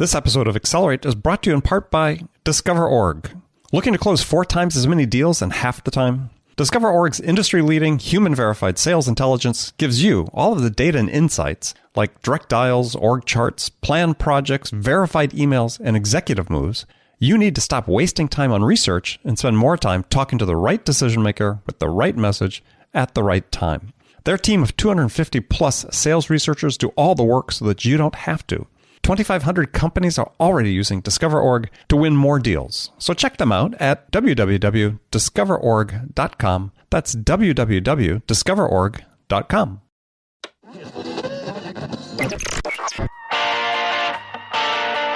This episode of Accelerate is brought to you in part by Discover.org. Looking to close 4 times as many deals in half the time? Discover.org's industry-leading, human-verified sales intelligence gives you all of the data and insights, like direct dials, org charts, planned projects, verified emails, and executive moves, you need to stop wasting time on research and spend more time talking to the right decision-maker with the right message at the right time. Their team of 250-plus sales researchers do all the work so that you don't have to. 2,500 companies are already using Discover.org to win more deals. So check them out at www.discoverorg.com. That's www.discoverorg.com.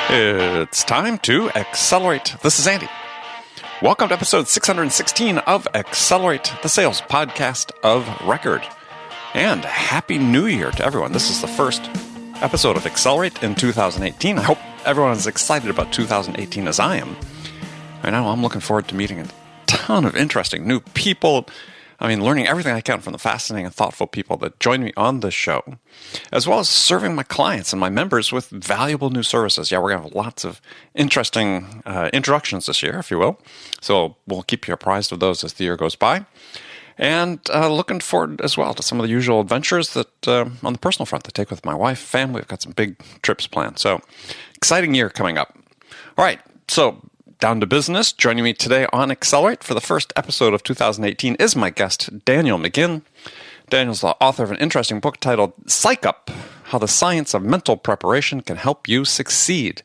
It's time to accelerate. This is Andy. Welcome to episode 616 of Accelerate, the sales podcast of record. And Happy New Year to everyone. This is the first episode of Accelerate in 2018. I hope everyone is excited about 2018 as I am. I know I'm looking forward to meeting a ton of interesting new people. I mean, learning everything I can from the fascinating and thoughtful people that join me on this show, as well as serving my clients and my members with valuable new services. Yeah, we're going to have lots of interesting introductions this year, if you will. So we'll keep you apprised of those as the year goes by. And looking forward as well to some of the usual adventures that on the personal front that I take with my wife, family. We've got some big trips planned. So exciting year coming up. All right, so down to business. Joining me today on Accelerate for the first episode of 2018 is my guest, Daniel McGinn. Daniel's the author of an interesting book titled Psyched Up, How the Science of Mental Preparation Can Help You Succeed.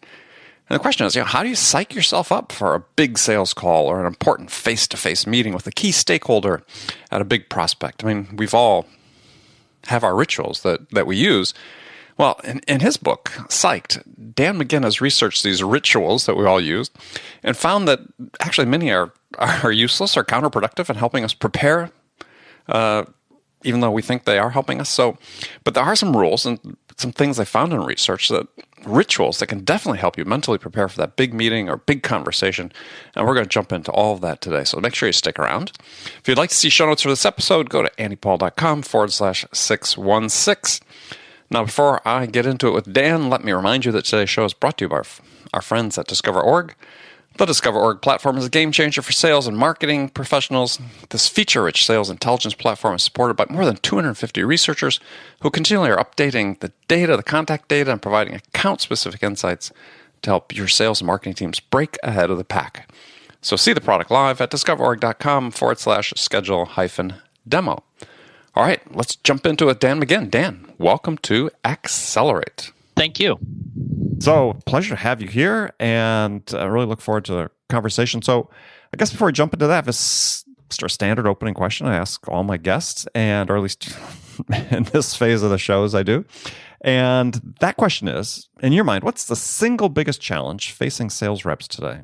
And the question is, how do you psych yourself up for a big sales call or an important face-to-face meeting with a key stakeholder at a big prospect? I mean, we've all have our rituals that we use. Well, in his book, Psyched, Dan McGinn has researched these rituals that we all use and found that actually many are useless or counterproductive in helping us prepare, even though we think they are helping us. But there are some rules and some things I found in research, that rituals that can definitely help you mentally prepare for that big meeting or big conversation. And we're going to jump into all of that today. So make sure you stick around. If you'd like to see show notes for this episode, go to andypaul.com/616. Now, before I get into it with Dan, let me remind you that today's show is brought to you by our friends at Discover.org. The Discover.org platform is a game changer for sales and marketing professionals. This feature-rich sales intelligence platform is supported by more than 250 researchers who continually are updating the data, the contact data, and providing account-specific insights to help your sales and marketing teams break ahead of the pack. So see the product live at discoverorg.com/schedule-demo. All right, let's jump into it. Dan McGinn. Dan, welcome to Accelerate. Thank you. So, pleasure to have you here, and I really look forward to the conversation. So, I guess before we jump into that, this is our standard opening question I ask all my guests, or at least in this phase of the shows I do. And that question is, in your mind, what's the single biggest challenge facing sales reps today?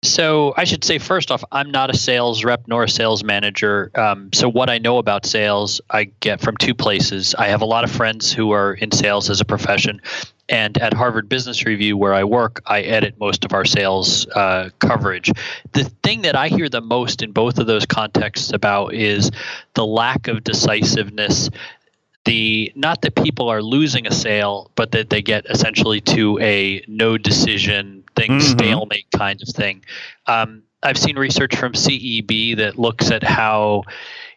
So I should say, first off, I'm not a sales rep nor a sales manager. So what I know about sales, I get from 2 places. I have a lot of friends who are in sales as a profession. And at Harvard Business Review, where I work, I edit most of our sales coverage. The thing that I hear the most in both of those contexts about is the lack of decisiveness. Not that people are losing a sale, but that they get essentially to a no decision thing, stalemate kind of thing. I've seen research from CEB that looks at how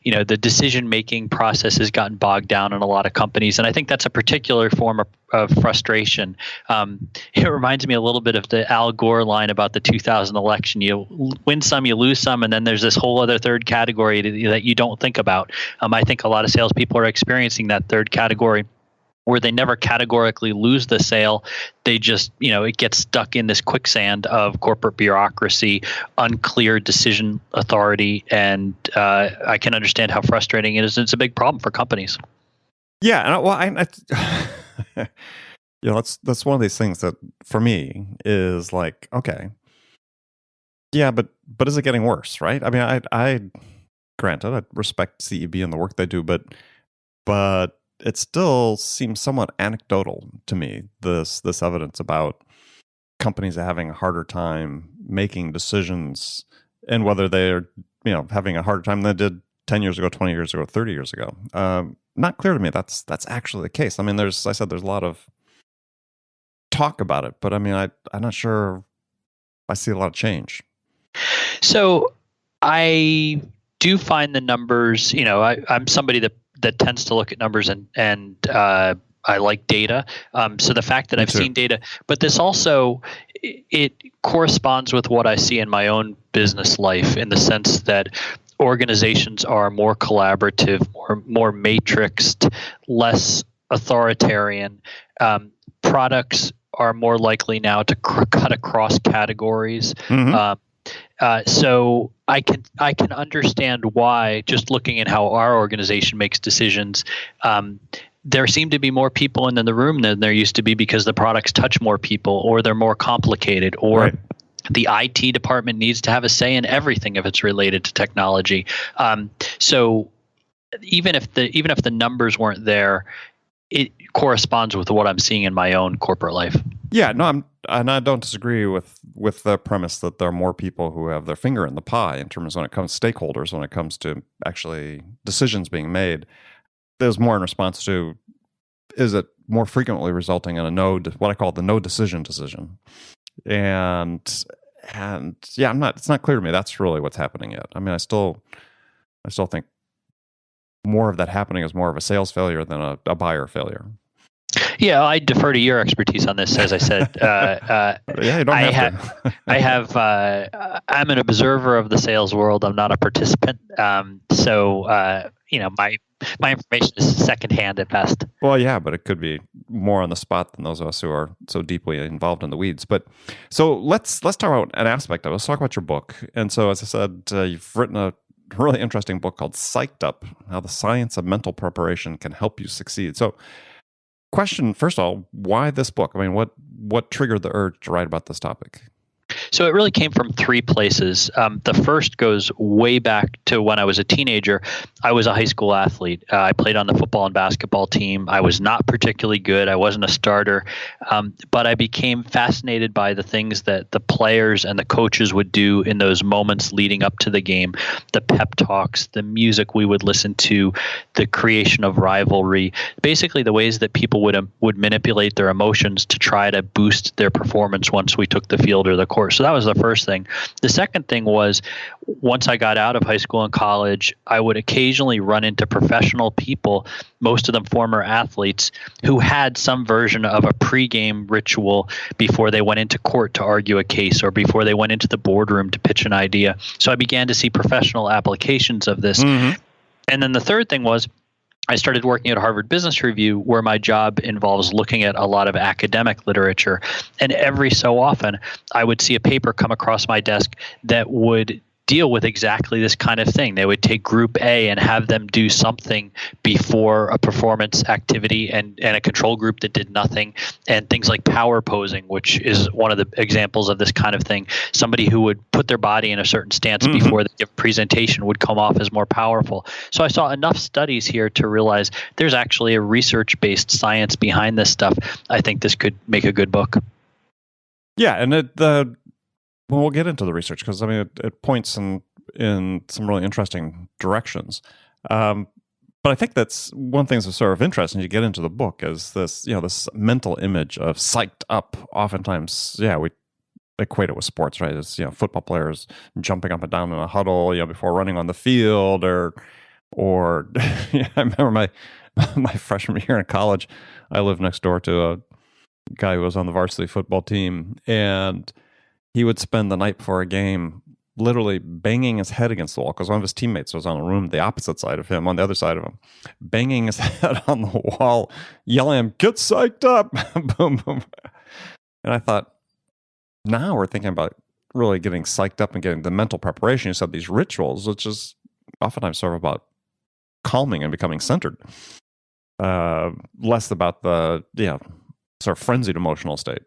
the decision-making process has gotten bogged down in a lot of companies. And I think that's a particular form of frustration. It reminds me a little bit of the Al Gore line about the 2000 election. You win some, you lose some, and then there's this whole other third category that you don't think about. I think a lot of salespeople are experiencing that third category, where they never categorically lose the sale. They just, it gets stuck in this quicksand of corporate bureaucracy, unclear decision authority, and I can understand how frustrating it is. It's a big problem for companies. Yeah, well, that's one of these things that for me is like, okay, yeah, but is it getting worse, right? I mean, I granted, I respect CEB and the work they do, but it still seems somewhat anecdotal to me, this evidence about companies are having a harder time making decisions, and whether they're having a harder time than they did 10 years ago, 20 years ago, 30 years ago. Not clear to me that's actually the case. I mean, there's a lot of talk about it, but I mean, I'm not sure I see a lot of change. So I do find the numbers, I'm somebody that tends to look at numbers and I like data. So the fact that I've seen data, but this also, it corresponds with what I see in my own business life in the sense that organizations are more collaborative, more matrixed, less authoritarian. Products are more likely now to cut across categories. So I can understand why, just looking at how our organization makes decisions, there seem to be more people in the room than there used to be because the products touch more people, or they're more complicated, or right. The IT department needs to have a say in everything if it's related to technology. So even if the numbers weren't there, it corresponds with what I'm seeing in my own corporate life. Yeah, no, I don't disagree with the premise that there are more people who have their finger in the pie in terms when it comes to stakeholders, when it comes to actually decisions being made. There's more in response to, is it more frequently resulting in what I call the no decision, and yeah, it's not clear to me that's really what's happening yet. I mean, I still think more of that happening is more of a sales failure than a buyer failure. Yeah, I defer to your expertise on this. As I said, yeah, you don't have to. I'm an observer of the sales world. I'm not a participant. So my information is secondhand at best. Well, yeah, but it could be more on the spot than those of us who are so deeply involved in the weeds. But so let's talk about an aspect of it. Let's talk about your book. And so, as I said, you've written a really interesting book called Psyched Up: How the Science of Mental Preparation Can Help You Succeed. So, question, first of all, why this book? I mean, what triggered the urge to write about this topic? So it really came from three places. The first goes way back to when I was a teenager. I was a high school athlete. I played on the football and basketball team. I was not particularly good. I wasn't a starter, but I became fascinated by the things that the players and the coaches would do in those moments leading up to the game, the pep talks, the music we would listen to, the creation of rivalry, basically the ways that people would manipulate their emotions to try to boost their performance once we took the field or the court. So that was the first thing. The second thing was, once I got out of high school and college, I would occasionally run into professional people, most of them former athletes, who had some version of a pregame ritual before they went into court to argue a case or before they went into the boardroom to pitch an idea. So I began to see professional applications of this. Mm-hmm. And then the third thing was, I started working at Harvard Business Review, where my job involves looking at a lot of academic literature. And every so often, I would see a paper come across my desk that would deal with exactly this kind of thing. They would take group A and have them do something before a performance activity and a control group that did nothing, and things like power posing, which is one of the examples of this kind of thing. Somebody who would put their body in a certain stance mm-hmm. before they give a presentation would come off as more powerful. So I saw enough studies here to realize there's actually a research-based science behind this stuff. I think this could make a good book. Yeah, and well, we'll get into the research because I mean it points in some really interesting directions. But I think that's one thing that's sort of interesting. You get into the book is this mental image of psyched up. Oftentimes, we equate it with sports, right? It's football players jumping up and down in a huddle, before running on the field, or I remember my freshman year in college, I lived next door to a guy who was on the varsity football team, and he would spend the night before a game literally banging his head against the wall because one of his teammates was on a room the opposite side of him, on the other side of him, banging his head on the wall, yelling at him, "Get psyched up!" Boom, boom. And I thought, now we're thinking about really getting psyched up and getting the mental preparation. You said these rituals, which is oftentimes sort of about calming and becoming centered, less about the sort of frenzied emotional state.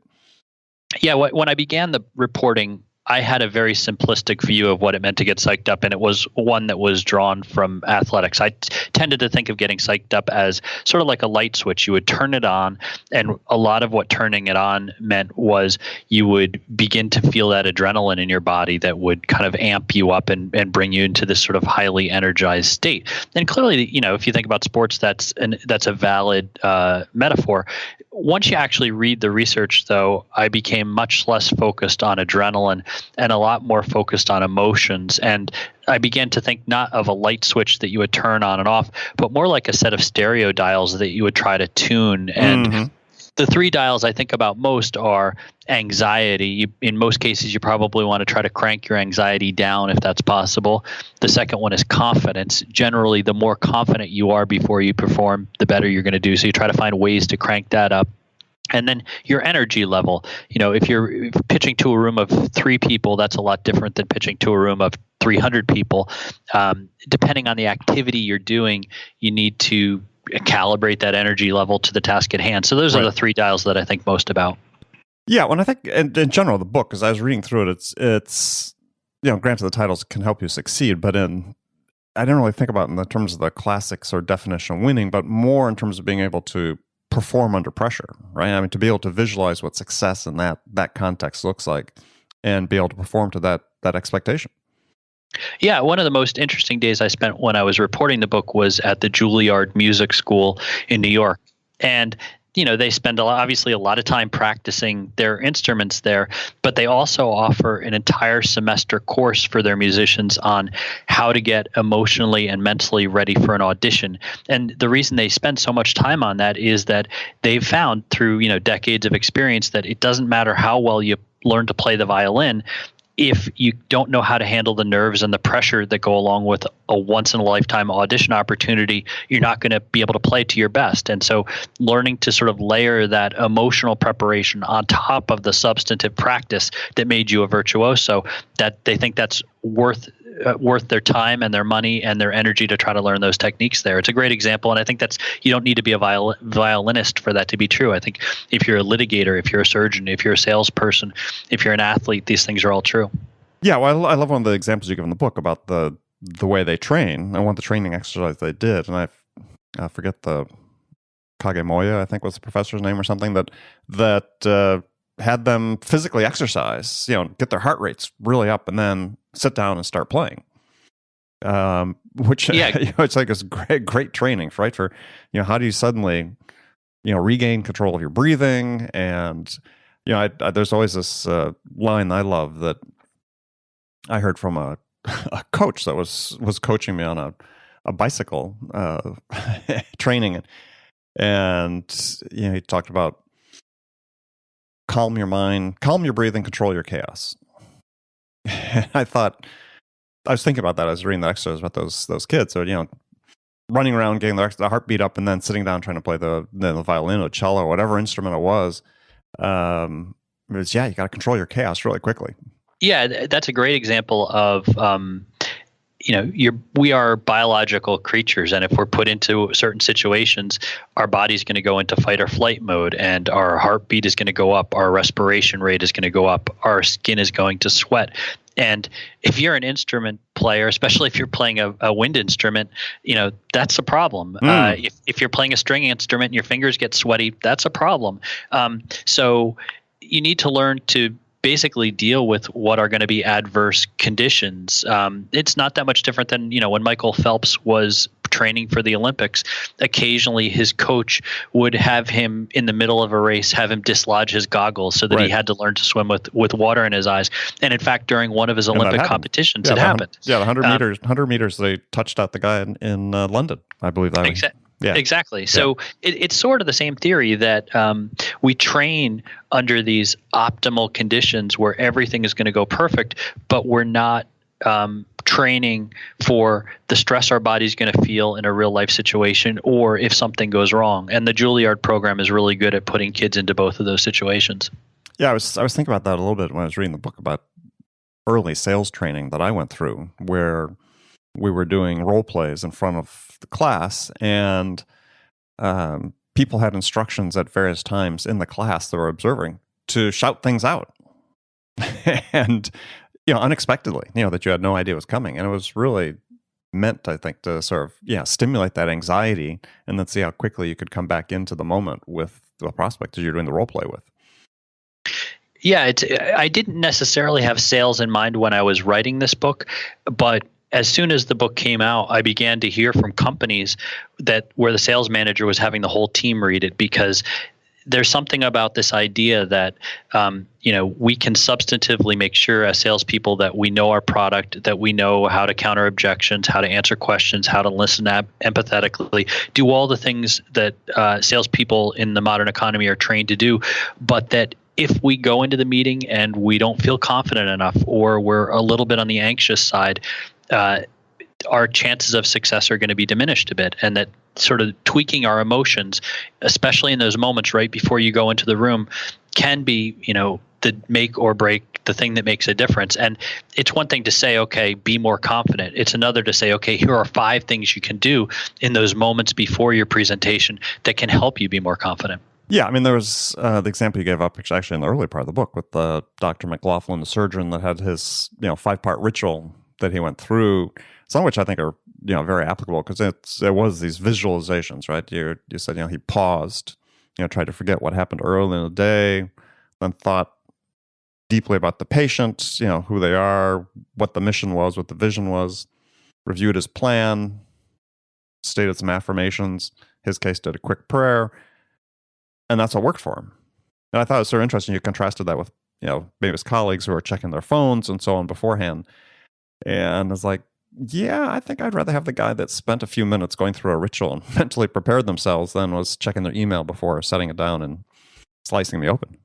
Yeah, when I began the reporting I had a very simplistic view of what it meant to get psyched up, and it was one that was drawn from athletics. I tended to think of getting psyched up as sort of like a light switch. You would turn it on, and a lot of what turning it on meant was you would begin to feel that adrenaline in your body that would kind of amp you up and bring you into this sort of highly energized state. And clearly, if you think about sports, that's a valid metaphor. Once you actually read the research, though, I became much less focused on adrenaline and a lot more focused on emotions. And I began to think not of a light switch that you would turn on and off, but more like a set of stereo dials that you would try to tune. And the three dials I think about most are anxiety. In most cases, you probably want to try to crank your anxiety down if that's possible. The second one is confidence. Generally, the more confident you are before you perform, the better you're going to do. So you try to find ways to crank that up. And then your energy level. If you're pitching to a room of 3 people, that's a lot different than pitching to a room of 300 people. Depending on the activity you're doing, you need to calibrate that energy level to the task at hand. So those are the 3 dials that I think most about. Yeah, when I think in general the book, as I was reading through it, it's granted the titles can help you succeed, but I didn't really think about it in the terms of the classics or definition of winning, but more in terms of being able to perform under pressure, right? I mean, to be able to visualize what success in that context looks like and be able to perform to that expectation. Yeah, one of the most interesting days I spent when I was reporting the book was at the Juilliard Music School in New York. And they spend obviously a lot of time practicing their instruments there, but they also offer an entire semester course for their musicians on how to get emotionally and mentally ready for an audition. And the reason they spend so much time on that is that they've found through decades of experience that it doesn't matter how well you learn to play the violin. If you don't know how to handle the nerves and the pressure that go along with a once-in-a-lifetime audition opportunity, you're not going to be able to play to your best. And so learning to sort of layer that emotional preparation on top of the substantive practice that made you a virtuoso, that they think that's worth their time and their money and their energy to try to learn those techniques there. It's a great example, and I think you don't need to be a violinist for that to be true. I think if you're a litigator, if you're a surgeon, if you're a salesperson, if you're an athlete, these things are all true. Yeah, well, I love one of the examples you give in the book about the way they train and what the training exercise they did, and I forget the Kagemoya, I think was the professor's name or something, that had them physically exercise, get their heart rates really up and then sit down and start playing. Which it's like it's great training, right? For how do you suddenly regain control of your breathing? And there's always this line I love that I heard from a coach that was coaching me on a bicycle training, and he talked about calm your mind, calm your breathing, control your chaos. I was thinking about that. I was reading the exercise about those kids. So, running around, getting the heartbeat up, and then sitting down trying to play the violin or cello or whatever instrument it was. You got to control your chaos really quickly. Yeah, that's a great example of we are biological creatures, and if we're put into certain situations, our body's going to go into fight or flight mode, and our heartbeat is going to go up, our respiration rate is going to go up, our skin is going to sweat. And if you're an instrument player, especially if you're playing a wind instrument, that's a problem. If you're playing a string instrument and your fingers get sweaty, that's a problem. So you need to learn to basically deal with what are going to be adverse conditions. It's not that much different than, when Michael Phelps was training for the Olympics. Occasionally his coach would have him in the middle of a race, have him dislodge his goggles so that he had to learn to swim with water in his eyes. And in fact, during one of his Olympic competitions, it happened. Yeah, the 100 meters, they touched out the guy in London, I believe that was. Yeah. Exactly. So it's sort of the same theory that we train under these optimal conditions where everything is going to go perfect, but we're not training for the stress our body's going to feel in a real life situation or if something goes wrong. And the Juilliard program is really good at putting kids into both of those situations. Yeah, I was thinking about that a little bit when I was reading the book about early sales training that I went through, where we were doing role plays in front of the class, and people had instructions at various times in the class that were observing to shout things out. and, unexpectedly, that you had no idea was coming. And it was really meant, I think, to sort of, stimulate that anxiety and then see how quickly you could come back into the moment with the prospect that you're doing the role play with. Yeah, I didn't necessarily have sales in mind when I was writing this book, but as soon as the book came out, I began to hear from companies where the sales manager was having the whole team read it, because there's something about this idea that we can substantively make sure as salespeople that we know our product, that we know how to counter objections, how to answer questions, how to listen empathetically, do all the things that salespeople in the modern economy are trained to do, but that if we go into the meeting and we don't feel confident enough, or we're a little bit on the anxious side, our chances of success are going to be diminished a bit. And that sort of tweaking our emotions, especially in those moments right before you go into the room, can be, the make or break, the thing that makes a difference. And it's one thing to say, okay, be more confident. It's another to say, okay, here are 5 things you can do in those moments before your presentation that can help you be more confident. Yeah, I mean, there was the example you gave up actually in the early part of the book with Dr. McLaughlin, the surgeon, that had his 5-part ritual that he went through. Some of which I think are very applicable, because there was these visualizations, right? You said he paused, tried to forget what happened early in the day, then thought deeply about the patient, who they are, what the mission was, what the vision was, reviewed his plan, stated some affirmations. His case did a quick prayer. And that's what worked for him. And I thought it was sort of interesting. You contrasted that with, maybe his colleagues who are checking their phones and so on beforehand. And it's like, yeah, I think I'd rather have the guy that spent a few minutes going through a ritual and mentally prepared themselves than was checking their email before setting it down and slicing me open.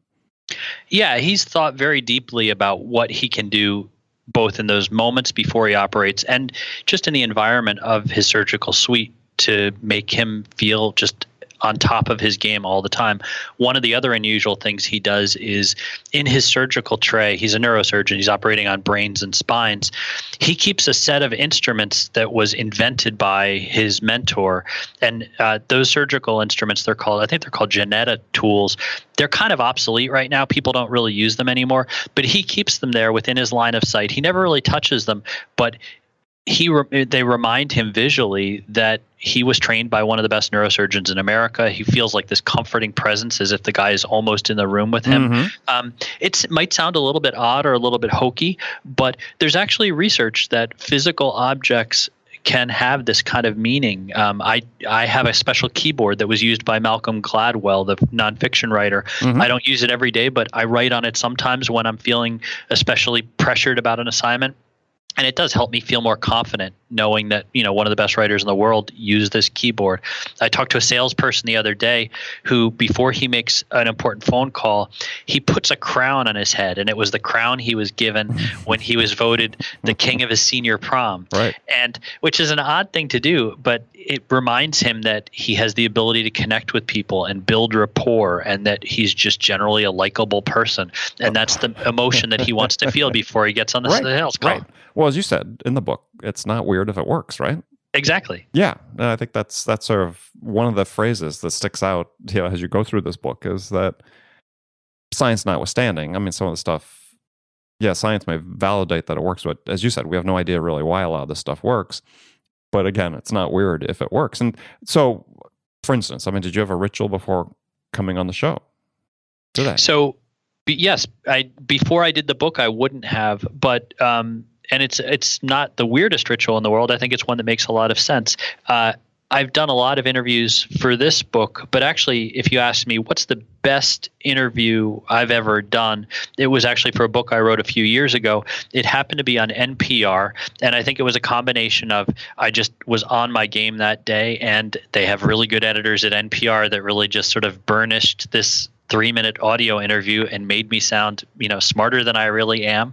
Yeah, he's thought very deeply about what he can do both in those moments before he operates and just in the environment of his surgical suite to make him feel just on top of his game all the time. One of the other unusual things he does is in his surgical tray, he's a neurosurgeon, he's operating on brains and spines. He keeps a set of instruments that was invented by his mentor. And those surgical instruments, I think they're called Janetta tools. They're kind of obsolete right now. People don't really use them anymore, but he keeps them there within his line of sight. He never really touches them, but they remind him visually that he was trained by one of the best neurosurgeons in America. He feels like this comforting presence as if the guy is almost in the room with him. Mm-hmm. It might sound a little bit odd or a little bit hokey, but there's actually research that physical objects can have this kind of meaning. I have a special keyboard that was used by Malcolm Gladwell, the nonfiction writer. Mm-hmm. I don't use it every day, but I write on it sometimes when I'm feeling especially pressured about an assignment. And it does help me feel more confident knowing that, one of the best writers in the world used this keyboard. I talked to a salesperson the other day who, before he makes an important phone call, he puts a crown on his head. And it was the crown he was given when he was voted the king of his senior prom. Right. And which is an odd thing to do, but it reminds him that he has the ability to connect with people and build rapport, and that he's just generally a likable person. And that's the emotion that he wants to feel before he gets on the sales call. Right. Well, as you said in the book, it's not weird if it works, right? Exactly. Yeah. And I think that's sort of one of the phrases that sticks out as you go through this book, is that science notwithstanding, I mean, some of the stuff, science may validate that it works, but as you said, we have no idea really why a lot of this stuff works. But again, it's not weird if it works. And so, for instance, I mean, did you have a ritual before coming on the show today? So, yes, before I did the book, I wouldn't have, but and it's not the weirdest ritual in the world. I think it's one that makes a lot of sense. I've done a lot of interviews for this book, but actually, if you ask me what's the best interview I've ever done, it was actually for a book I wrote a few years ago. It happened to be on NPR, and I think it was a combination of I just was on my game that day, and they have really good editors at NPR that really just sort of burnished this 3-minute audio interview and made me sound, smarter than I really am.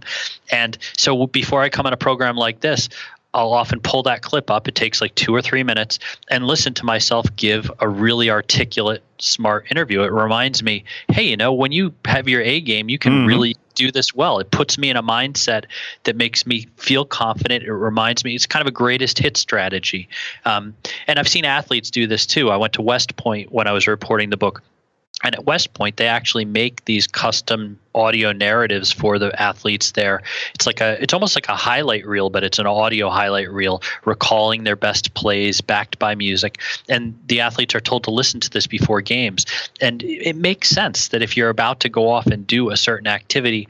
And so before I come on a program like this, I'll often pull that clip up. It takes like 2 or 3 minutes, and listen to myself give a really articulate, smart interview. It reminds me, hey, when you have your A game, you can really do this well. It puts me in a mindset that makes me feel confident. It reminds me, it's kind of a greatest hit strategy. And I've seen athletes do this too. I went to West Point when I was reporting the book. And at West Point, they actually make these custom audio narratives for the athletes there. It's almost like a highlight reel, but it's an audio highlight reel recalling their best plays backed by music. And the athletes are told to listen to this before games. And it makes sense that if you're about to go off and do a certain activity,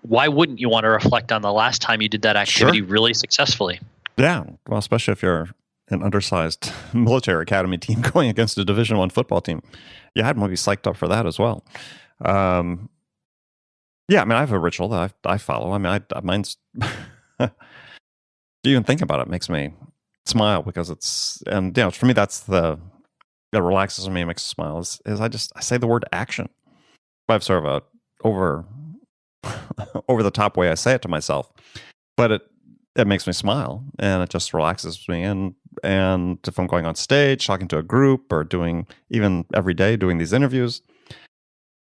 why wouldn't you want to reflect on the last time you did that activity really successfully? Yeah. Well, especially if you're an undersized military academy team going against a Division I football team. Yeah, I'd want to be psyched up for that as well. Yeah, I mean, I have a ritual that I follow. I mean, mine's even think about it makes me smile because and for me, that's that relaxes me and makes me smile is I say the word action. I have sort of a over the top way I say it to myself, but it makes me smile and it just relaxes me. And if I'm going on stage, talking to a group or doing even every day, doing these interviews,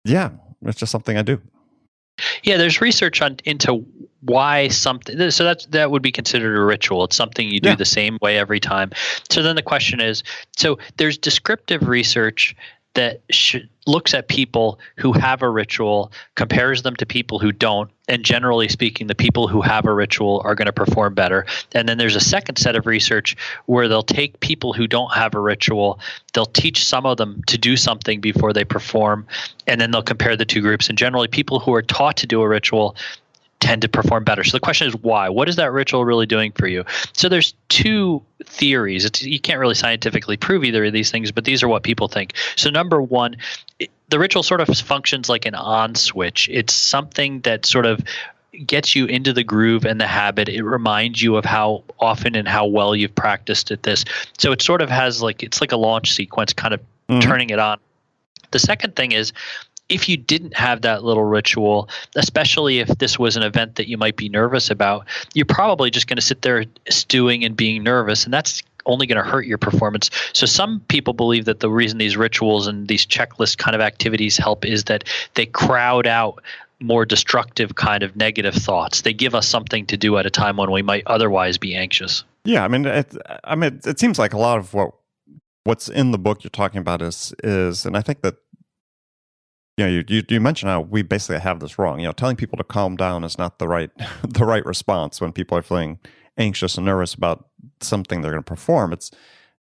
yeah, it's just something I do. Yeah, there's research into why something. So that would be considered a ritual. It's something you do the same way every time. So then the question is, so there's descriptive research that looks at people who have a ritual, compares them to people who don't, and generally speaking, the people who have a ritual are going to perform better. And then there's a second set of research where they'll take people who don't have a ritual, they'll teach some of them to do something before they perform, and then they'll compare the two groups. And generally, people who are taught to do a ritual tend to perform better. So the question is why? What is that ritual really doing for you? So there's two theories. You can't really scientifically prove either of these things, but these are what people think. So number one, the ritual sort of functions like an on switch. It's something that sort of gets you into the groove and the habit. It reminds you of how often and how well you've practiced at this. So it sort of has it's like a launch sequence kind of turning it on. The second thing is, if you didn't have that little ritual, especially if this was an event that you might be nervous about, you're probably just going to sit there stewing and being nervous, and that's only going to hurt your performance. So some people believe that the reason these rituals and these checklist kind of activities help is that they crowd out more destructive kind of negative thoughts. They give us something to do at a time when we might otherwise be anxious. Yeah, I mean, it seems like a lot of what's in the book you're talking about is, and I think that you mentioned how we basically have this wrong. Telling people to calm down is not the right response when people are feeling anxious and nervous about something they're going to perform.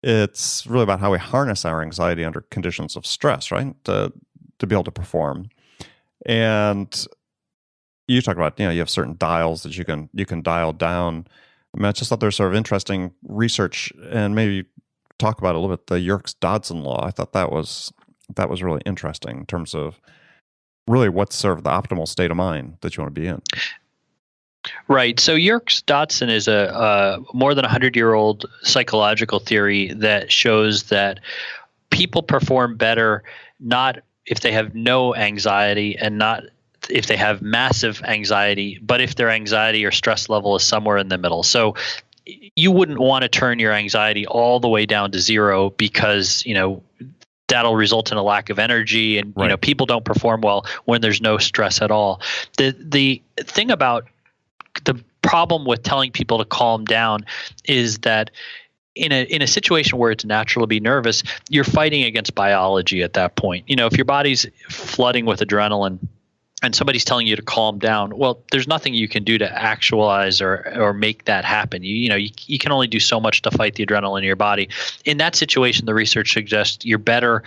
It's really about how we harness our anxiety under conditions of stress, right? To be able to perform. And you talk about you have certain dials that you can dial down. I mean, I just thought there's sort of interesting research, and maybe talk about a little bit the Yerkes-Dodson law. I thought that was really interesting in terms of really what's sort of the optimal state of mind that you want to be in. Right. So Yerkes-Dodson is a more than 100-year-old psychological theory that shows that people perform better not if they have no anxiety and not if they have massive anxiety, but if their anxiety or stress level is somewhere in the middle. So you wouldn't want to turn your anxiety all the way down to zero because, that'll result in a lack of energy, and people don't perform well when there's no stress at all. The thing about the problem with telling people to calm down is that in a situation where it's natural to be nervous, you're fighting against biology at that point. If your body's flooding with adrenaline and somebody's telling you to calm down, well, there's nothing you can do to actualize or make that happen. You can only do so much to fight the adrenaline in your body. In that situation, the research suggests you're better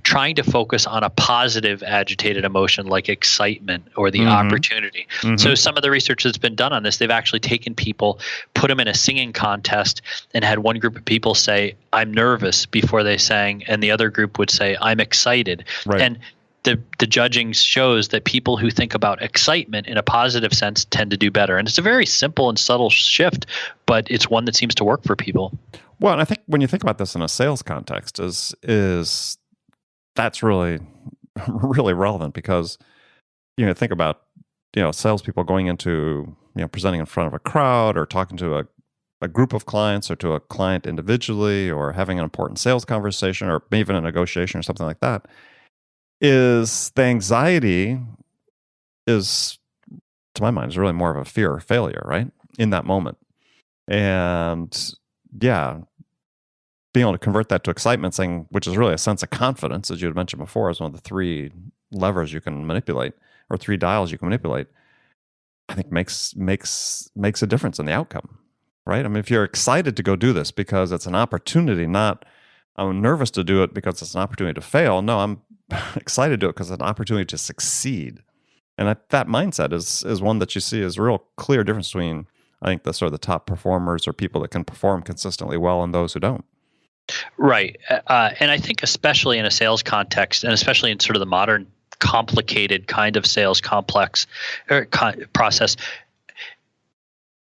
trying to focus on a positive agitated emotion like excitement or the opportunity. So some of the research that's been done on this, they've actually taken people, put them in a singing contest, and had one group of people say, "I'm nervous," before they sang, and the other group would say, "I'm excited." Right. And the judging shows that people who think about excitement in a positive sense tend to do better. And it's a very simple and subtle shift, but it's one that seems to work for people. Well, and I think when you think about this in a sales context, is that's really, really relevant because, think about, salespeople going into, presenting in front of a crowd or talking to a group of clients or to a client individually or having an important sales conversation or even a negotiation or something like that. Is the anxiety is, to my mind, is really more of a fear of failure, right? In that moment. And yeah, being able to convert that to excitement, saying, which is really a sense of confidence, as you had mentioned before, as one of the three levers you can manipulate, or three dials you can manipulate, I think makes a difference in the outcome, right? I mean, if you're excited to go do this because it's an opportunity, not I'm nervous to do it because it's an opportunity to fail. No, I'm excited to do it because it's an opportunity to succeed. And that mindset is one that you see is a real clear difference between, I think, the sort of the top performers or people that can perform consistently well and those who don't. Right. And I think especially in a sales context, and especially in sort of the modern complicated kind of sales complex process,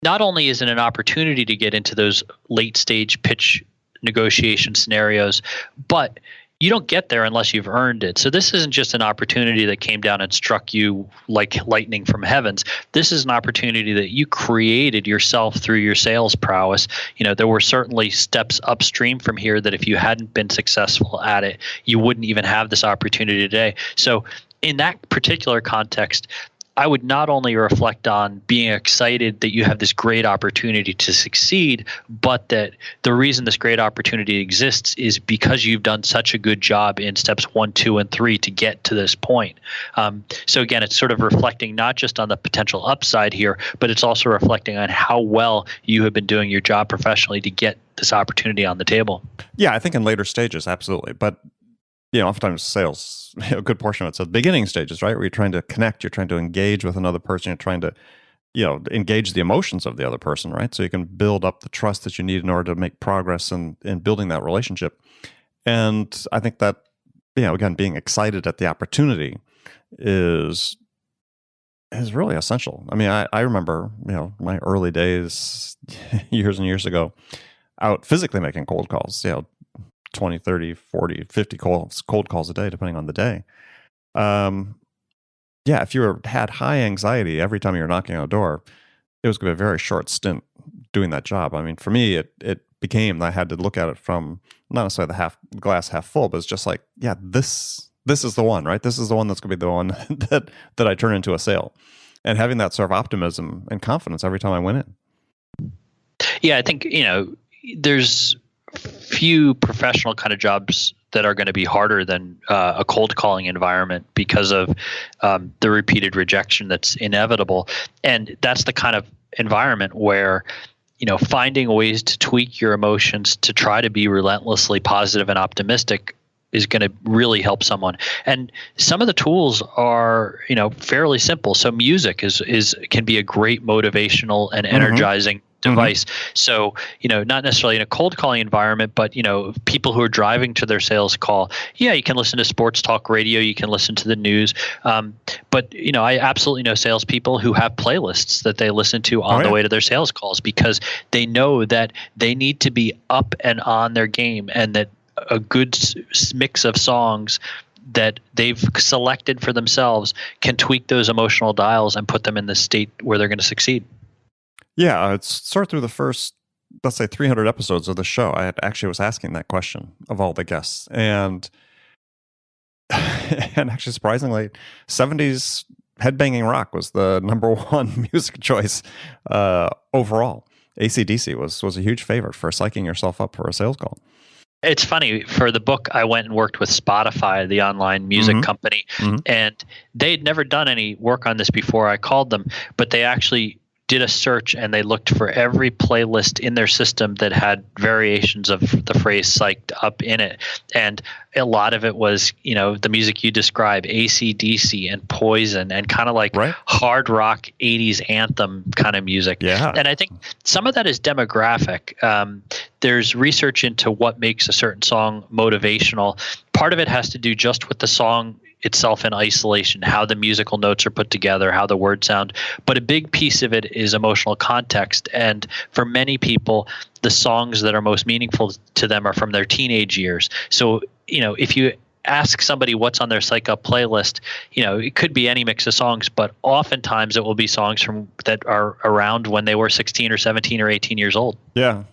not only is it an opportunity to get into those late stage pitch negotiation scenarios, but you don't get there unless you've earned it. So this isn't just an opportunity that came down and struck you like lightning from heavens. This is an opportunity that you created yourself through your sales prowess. There were certainly steps upstream from here that if you hadn't been successful at it, you wouldn't even have this opportunity today. So in that particular context, I would not only reflect on being excited that you have this great opportunity to succeed, but that the reason this great opportunity exists is because you've done such a good job in steps 1, 2, and 3 to get to this point. So again, it's sort of reflecting not just on the potential upside here, but it's also reflecting on how well you have been doing your job professionally to get this opportunity on the table. Yeah, I think in later stages, absolutely. But oftentimes sales, a good portion of it's at the beginning stages, right? Where you're trying to connect, you're trying to engage with another person, you're trying to, engage the emotions of the other person, right? So you can build up the trust that you need in order to make progress in building that relationship. And I think that, again, being excited at the opportunity is really essential. I mean, I remember, my early days, years and years ago, out physically making cold calls, 20, 30, 40, 50 cold calls a day, depending on the day. If you had high anxiety every time you were knocking on a door, it was going to be a very short stint doing that job. I mean, for me, it became, I had to look at it from not necessarily the glass half full, but it's just like, this is the one, right? This is the one that's going to be the one that I turn into a sale. And having that sort of optimism and confidence every time I went in. Yeah, I think, there's few professional kind of jobs that are going to be harder than a cold calling environment because of the repeated rejection that's inevitable. And that's the kind of environment where, finding ways to tweak your emotions to try to be relentlessly positive and optimistic is going to really help someone. And some of the tools are, fairly simple. So music can be a great motivational and energizing device. So, not necessarily in a cold calling environment, but, people who are driving to their sales call, you can listen to sports talk radio, you can listen to the news. But, I absolutely know salespeople who have playlists that they listen to on the way to their sales calls because they know that they need to be up and on their game, and that a good mix of songs that they've selected for themselves can tweak those emotional dials and put them in the state where they're going to succeed. Yeah, it's sort of through the first, let's say, 300 episodes of the show, I actually was asking that question of all the guests. And actually, surprisingly, 70s headbanging rock was the number one music choice overall. AC/DC was a huge favorite for psyching yourself up for a sales call. It's funny, for the book, I went and worked with Spotify, the online music company, and they'd never done any work on this before I called them, but they actually did a search and they looked for every playlist in their system that had variations of the phrase psyched up in it. And a lot of it was, the music you describe, AC/DC and Poison, and kind of like hard rock 80s anthem kind of music. Yeah. And I think some of that is demographic. There's research into what makes a certain song motivational. Part of it has to do just with the song itself in isolation, how the musical notes are put together, how the words sound. But a big piece of it is emotional context. And for many people, the songs that are most meaningful to them are from their teenage years. So, if you ask somebody what's on their Psych Up playlist, it could be any mix of songs, but oftentimes it will be songs that are around when they were 16 or 17 or 18 years old. Yeah.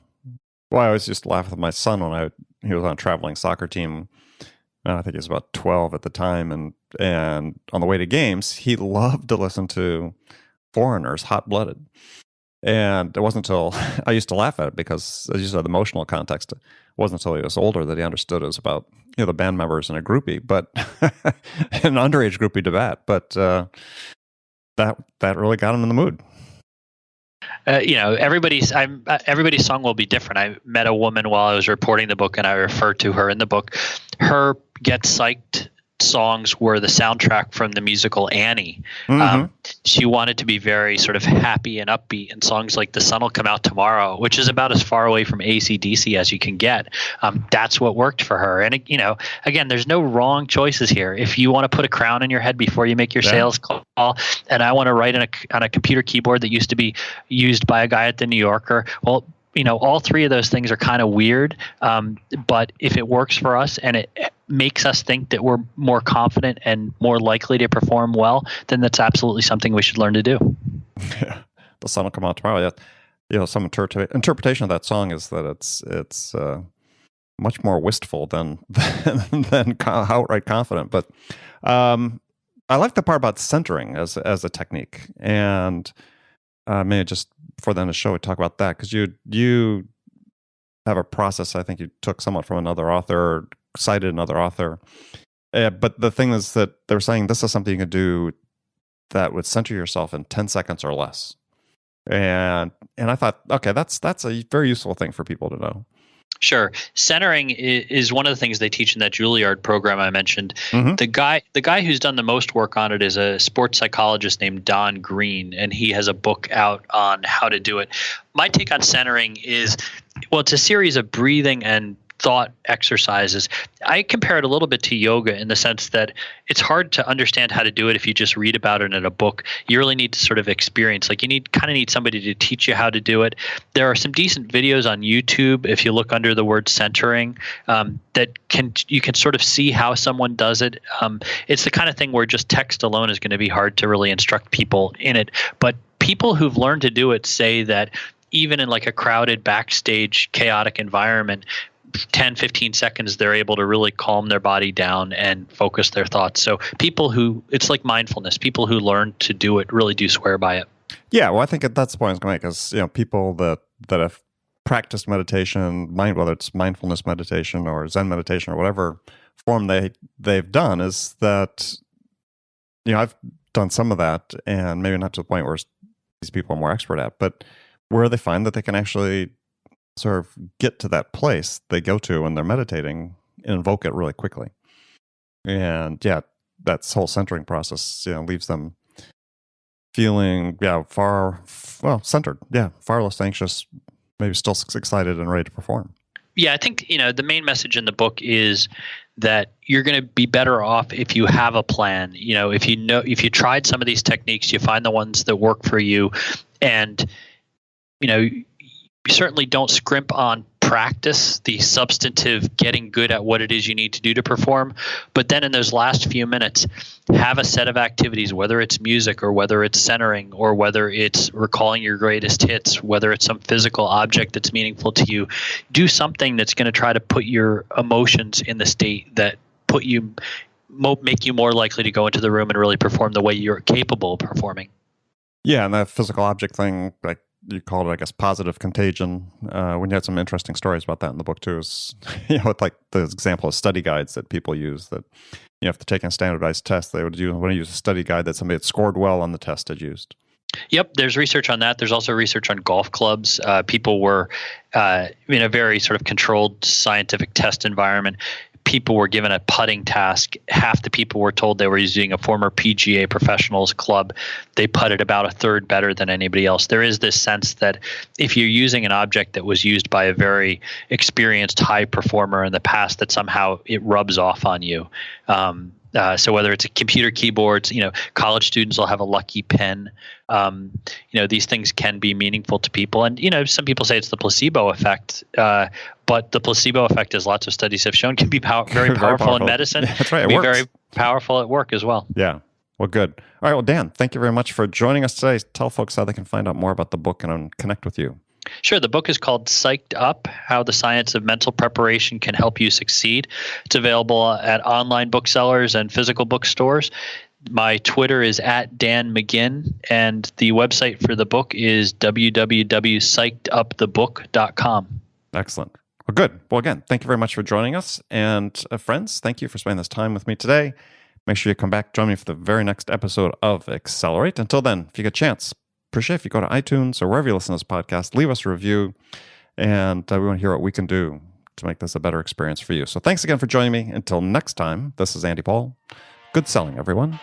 Well, I always used to laugh with my son when he was on a traveling soccer team. I think he was about 12 at the time, and on the way to games, he loved to listen to Foreigners, Hot Blooded. And it wasn't until I used to laugh at it because, as you said, the emotional context. wasn't until he was older that he understood it was about the band members and a groupie, but an underage groupie to bat. But that really got him in the mood. Everybody's song will be different. I met a woman while I was reporting the book, and I referred to her in the book. Her Get Psyched songs were the soundtrack from the musical Annie. Mm-hmm. She wanted to be very sort of happy and upbeat, and songs like The Sun Will Come Out Tomorrow, which is about as far away from AC/DC as you can get. That's what worked for her. And, again, there's no wrong choices here. If you want to put a crown in your head before you make your sales call, and I want to write on a computer keyboard that used to be used by a guy at the New Yorker, well, all three of those things are kind of weird, but if it works for us and it makes us think that we're more confident and more likely to perform well, then that's absolutely something we should learn to do. Yeah, The Sun Will Come Out Tomorrow. Yeah, some interpretation of that song is that it's much more wistful than outright confident. But I like the part about centering as a technique, and maybe just before the end of the show, we talk about that, because you have a process I think you took somewhat from another author, or cited another author. But the thing is that they're saying this is something you can do that would center yourself in 10 seconds or less. And I thought, okay, that's a very useful thing for people to know. Sure. Centering is one of the things they teach in that Juilliard program I mentioned. Mm-hmm. The guy who's done the most work on it is a sports psychologist named Don Green, and he has a book out on how to do it. My take on centering is, well, it's a series of breathing and thought exercises. I compare it a little bit to yoga in the sense that it's hard to understand how to do it if you just read about it in a book. You really need to sort of experience. Like, you need somebody to teach you how to do it. There are some decent videos on YouTube if you look under the word centering that you can sort of see how someone does it. It's the kind of thing where just text alone is going to be hard to really instruct people in it. But people who've learned to do it say that even in like a crowded backstage chaotic environment, 10, 15 seconds, they're able to really calm their body down and focus their thoughts. So it's like mindfulness. People who learn to do it really do swear by it. Yeah, well, I think that's the point I was going to make, is people that have practiced meditation, whether it's mindfulness meditation or Zen meditation or whatever form they've done, is that I've done some of that, and maybe not to the point where these people are more expert at, but where they find that they can actually sort of get to that place they go to when they're meditating and invoke it really quickly. And that whole centering process, leaves them feeling, centered. Yeah, far less anxious, maybe still excited and ready to perform. Yeah, I think, the main message in the book is that you're going to be better off if you have a plan. If you tried some of these techniques, you find the ones that work for you, and you certainly don't scrimp on practice, the substantive getting good at what it is you need to do to perform. But then in those last few minutes, have a set of activities, whether it's music or whether it's centering or whether it's recalling your greatest hits, whether it's some physical object that's meaningful to you. Do something that's going to try to put your emotions in the state that make you more likely to go into the room and really perform the way you're capable of performing. Yeah, and that physical object thing, like you called it, I guess, positive contagion. When you had some interesting stories about that in the book too, is with like the example of study guides that people use. That if they're taking a standardized test, they would want to use a study guide that somebody had scored well on the test had used. Yep, there's research on that. There's also research on golf clubs. People were in a very sort of controlled scientific test environment. People were given a putting task. Half the people were told they were using a former PGA professionals club. They putted about a third better than anybody else. There is this sense that if you're using an object that was used by a very experienced high performer in the past, that somehow it rubs off on you. So whether it's a computer keyboards, college students will have a lucky pen. These things can be meaningful to people. And, some people say it's the placebo effect, but the placebo effect, as lots of studies have shown, can be very powerful in medicine. That's right. It can works. be very powerful at work as well. Yeah. Well, good. All right. Well, Dan, thank you very much for joining us today. Tell folks how they can find out more about the book and connect with you. Sure. The book is called Psyched Up, How the Science of Mental Preparation Can Help You Succeed. It's available at online booksellers and physical bookstores. My Twitter is @Dan McGinn, and the website for the book is www.psychedupthebook.com. Excellent. Well, good. Well, again, thank you very much for joining us. And friends, thank you for spending this time with me today. Make sure you come back, join me for the very next episode of Accelerate. Until then, if you get a chance, appreciate if you go to iTunes or wherever you listen to this podcast, leave us a review. And we want to hear what we can do to make this a better experience for you. So thanks again for joining me. Until next time, this is Andy Paul. Good selling, everyone.